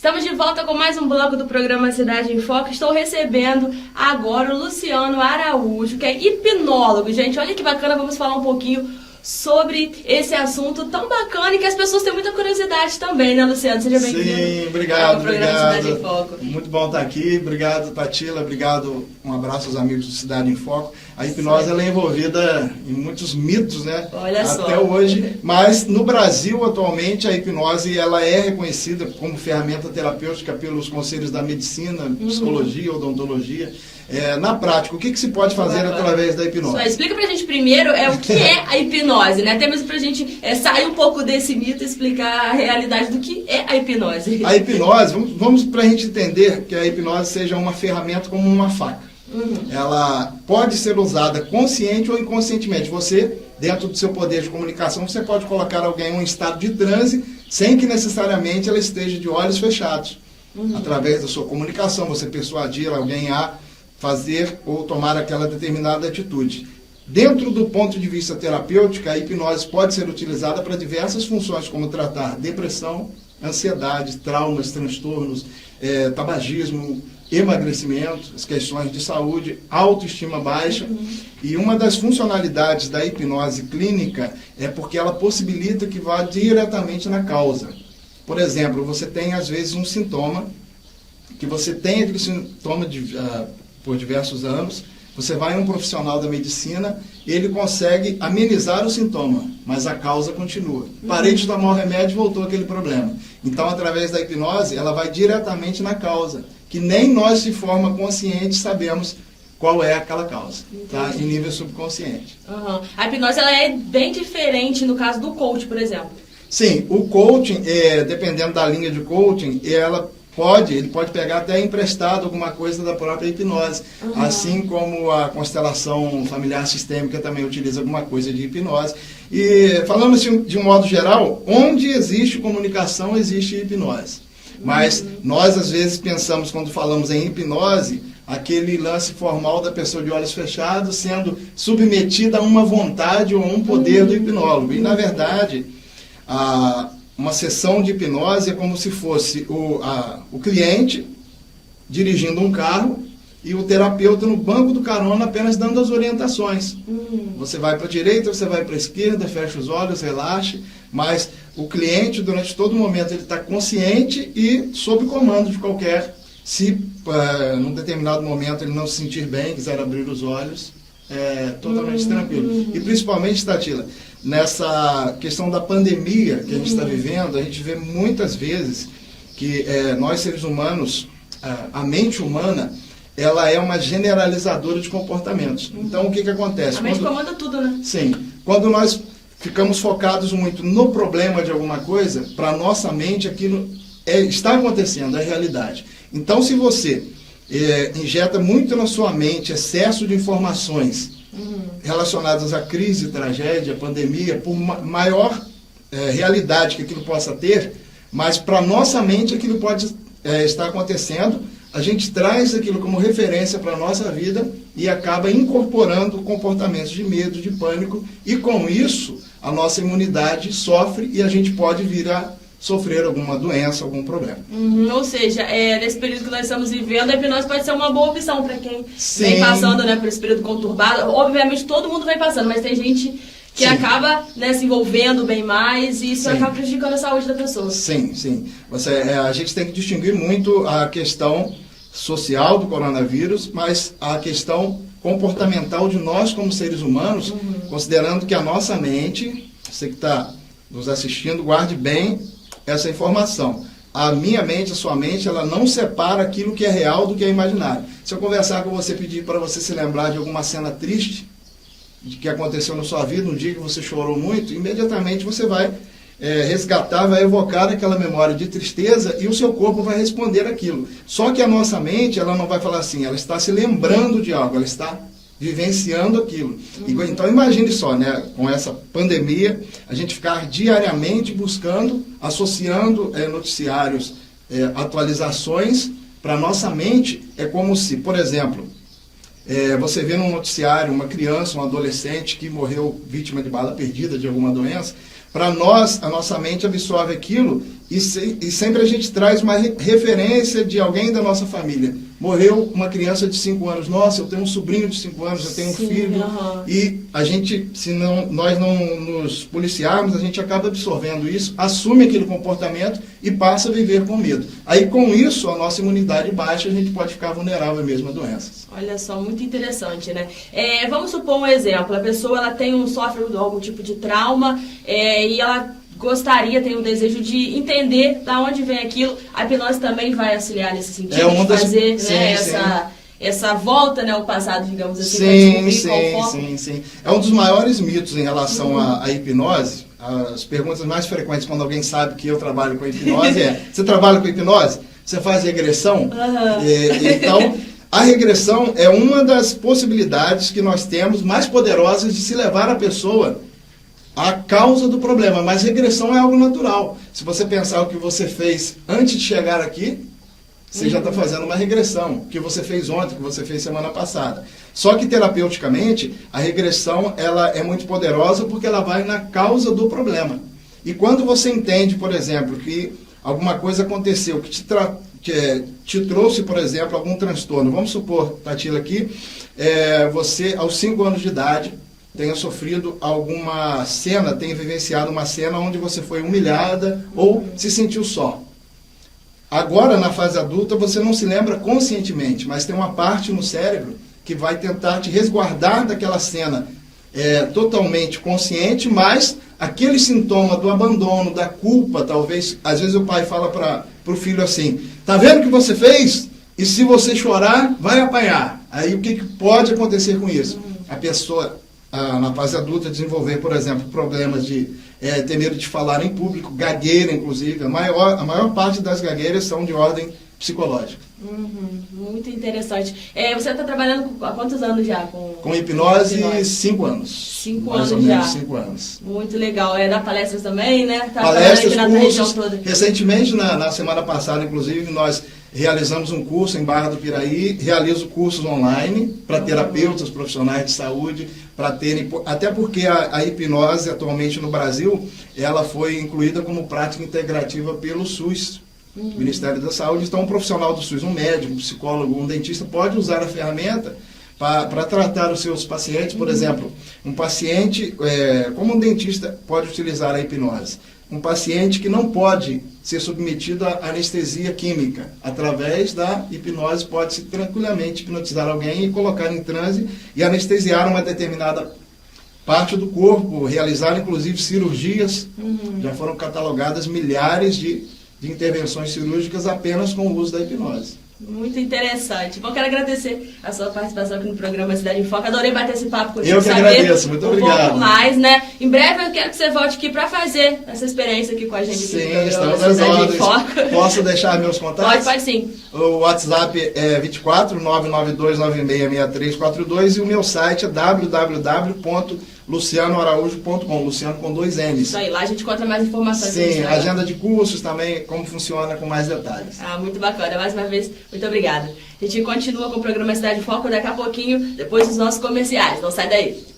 Estamos de volta com mais um bloco do programa Cidade em Foco. Estou recebendo agora o Luciano Araújo, que é hipnólogo. Gente, olha que bacana, vamos falar um pouquinho sobre esse assunto tão bacana e que as pessoas têm muita curiosidade também, né, Luciano? Seja bem-vindo. Sim, obrigado, Cidade em Foco. Muito bom estar aqui. Obrigado, Tatila. Obrigado, um abraço aos amigos do Cidade em Foco. A hipnose ela é envolvida em muitos mitos, né? Olha só. Até hoje. Mas no Brasil, atualmente, a hipnose ela é reconhecida como ferramenta terapêutica pelos conselhos da medicina, psicologia, odontologia. Na prática, o que se pode fazer através da hipnose? Só explica pra gente primeiro o que é a hipnose, né? Até mesmo pra gente sair um pouco desse mito e explicar a realidade do que é a hipnose. A hipnose, vamos pra gente entender que a hipnose seja uma ferramenta como uma faca. Ela pode ser usada consciente ou inconscientemente. Você, dentro do seu poder de comunicação, você pode colocar alguém em um estado de transe sem que necessariamente ela esteja de olhos fechados. Através da sua comunicação, você persuadir alguém a fazer ou tomar aquela determinada atitude. Dentro do ponto de vista terapêutico, a hipnose pode ser utilizada para diversas funções, como tratar depressão, ansiedade, traumas, transtornos, tabagismo, emagrecimento, as questões de saúde, autoestima baixa. E uma das funcionalidades da hipnose clínica é porque ela possibilita que vá diretamente na causa. Por exemplo, você tem às vezes um sintoma, que você tem aquele sintoma por diversos anos, você vai a um profissional da medicina, ele consegue amenizar o sintoma, mas a causa continua. Parei de tomar o remédio, voltou aquele problema. Então, através da hipnose, ela vai diretamente na causa, que nem nós, de forma consciente, sabemos qual é aquela causa, tá? Em nível subconsciente. A hipnose ela é bem diferente no caso do coach, por exemplo. Sim, o coaching, dependendo da linha de coaching, ele pode pegar até emprestado alguma coisa da própria hipnose. Assim como a constelação familiar sistêmica também utiliza alguma coisa de hipnose. E falando assim, de um modo geral, onde existe comunicação, existe hipnose. Mas nós, às vezes, pensamos, quando falamos em hipnose, aquele lance formal da pessoa de olhos fechados sendo submetida a uma vontade ou a um poder do hipnólogo. E, na verdade, uma sessão de hipnose é como se fosse o cliente dirigindo um carro e o terapeuta no banco do carona apenas dando as orientações. Você vai para a direita, você vai para a esquerda, fecha os olhos, relaxe, mas o cliente, durante todo momento, ele está consciente e sob comando de qualquer. Se, num determinado momento, ele não se sentir bem, quiser abrir os olhos, totalmente tranquilo. E, principalmente, Tatila, nessa questão da pandemia que a gente está vivendo, a gente vê muitas vezes que nós, seres humanos, a mente humana, ela é uma generalizadora de comportamentos. Então, o que acontece? A mente comanda tudo, né? Sim. Quando nós ficamos focados muito no problema de alguma coisa, para nossa mente aquilo está acontecendo, é realidade. Então, se você injeta muito na sua mente excesso de informações relacionadas à crise, tragédia, pandemia, por maior realidade que aquilo possa ter, mas para nossa mente aquilo pode estar acontecendo, a gente traz aquilo como referência para a nossa vida e acaba incorporando comportamentos de medo, de pânico, e com isso a nossa imunidade sofre e a gente pode vir a sofrer alguma doença, algum problema. Ou seja, nesse período que nós estamos vivendo, a hipnose pode ser uma boa opção para quem vem passando, né, por esse período conturbado. Obviamente todo mundo vem passando, mas tem gente que acaba, né, se envolvendo bem mais e isso acaba prejudicando a saúde da pessoa. Sim. A gente tem que distinguir muito a questão social do coronavírus, mas a questão comportamental de nós como seres humanos, considerando que a nossa mente, você que está nos assistindo, guarde bem essa informação. A minha mente, a sua mente, ela não separa aquilo que é real do que é imaginário. Se eu conversar com você, pedir para você se lembrar de alguma cena triste de que aconteceu na sua vida, um dia que você chorou muito, imediatamente você vai resgatar, vai evocar aquela memória de tristeza e o seu corpo vai responder aquilo. Só que a nossa mente, ela não vai falar assim, ela está se lembrando de algo, ela está vivenciando aquilo. Então imagine só, né, com essa pandemia, a gente ficar diariamente buscando, associando noticiários, atualizações para a nossa mente. É como se, por exemplo, você vê num noticiário uma criança, um adolescente que morreu vítima de bala perdida de alguma doença, para nós, a nossa mente absorve aquilo e sempre a gente traz uma referência de alguém da nossa família. Morreu uma criança de 5 anos, nossa, eu tenho um sobrinho de 5 anos, eu tenho um filho, e a gente, se nós não nos policiarmos, a gente acaba absorvendo isso, assume aquele comportamento e passa a viver com medo. Aí com isso, a nossa imunidade baixa, a gente pode ficar vulnerável mesmo a doenças. Olha só, muito interessante, né? Vamos supor um exemplo, a pessoa ela sofre algum tipo de trauma e ela gostaria, tem um desejo de entender de onde vem aquilo. A hipnose também vai auxiliar nesse sentido, de fazer essa volta, né, ao passado, digamos assim. Sim. É um dos maiores mitos em relação à hipnose. As perguntas mais frequentes quando alguém sabe que eu trabalho com hipnose você trabalha com hipnose? Você faz regressão? Então, a regressão é uma das possibilidades que nós temos mais poderosas de se levar a pessoa à causa do problema, mas regressão é algo natural. Se você pensar o que você fez antes de chegar aqui, você já está fazendo uma regressão. O que você fez ontem, o que você fez semana passada. Só que terapeuticamente, a regressão ela é muito poderosa porque ela vai na causa do problema. E quando você entende, por exemplo, que alguma coisa aconteceu, que te trouxe, por exemplo, algum transtorno. Vamos supor, Tatila, aqui, você aos 5 anos de idade, tenha sofrido alguma cena, tenha vivenciado uma cena onde você foi humilhada ou se sentiu só. Agora, na fase adulta, você não se lembra conscientemente, mas tem uma parte no cérebro que vai tentar te resguardar daquela cena totalmente consciente, mas aquele sintoma do abandono, da culpa, talvez, às vezes o pai fala para o filho assim, tá vendo o que você fez? E se você chorar, vai apanhar. Aí o que pode acontecer com isso? A pessoa na fase adulta desenvolver, por exemplo, problemas de ter medo de falar em público, gagueira, inclusive. A maior parte das gagueiras são de ordem psicológica. Muito interessante. Você está trabalhando há quantos anos já? Com hipnose, 5 anos. 5 mais anos ou menos já. 5 anos. Muito legal. Dá palestras também, né? Palestras, na região toda. Recentemente, na semana passada, inclusive, nós realizamos um curso em Barra do Piraí, realizo cursos online para terapeutas, profissionais de saúde, para terem, até porque a hipnose atualmente no Brasil, ela foi incluída como prática integrativa pelo SUS, Ministério da Saúde. Então, um profissional do SUS, um médico, um psicólogo, um dentista, pode usar a ferramenta para tratar os seus pacientes. Por exemplo, um paciente, como um dentista pode utilizar a hipnose? Um paciente que não pode ser submetido à anestesia química. Através da hipnose, pode-se tranquilamente hipnotizar alguém e colocar em transe e anestesiar uma determinada parte do corpo, realizar inclusive cirurgias. Já foram catalogadas milhares de intervenções cirúrgicas apenas com o uso da hipnose. Muito interessante. Bom, quero agradecer a sua participação aqui no programa Cidade em Foco. Adorei bater esse papo contigo. Eu que agradeço, muito obrigado. Um pouco mais, né? Em breve eu quero que você volte aqui para fazer essa experiência aqui com a gente. Sim, estamos às ordens. Posso deixar meus contatos? Pode sim. O WhatsApp é 24 992 966342 e o meu site é www.lucianoaraújo.com, Luciano com 2 N's. Isso aí, lá a gente encontra mais informações. Sim, agenda de cursos também, como funciona com mais detalhes. Muito bacana. Mais uma vez, muito obrigada. A gente continua com o programa Cidade em Foco daqui a pouquinho, depois dos nossos comerciais. Não sai daí.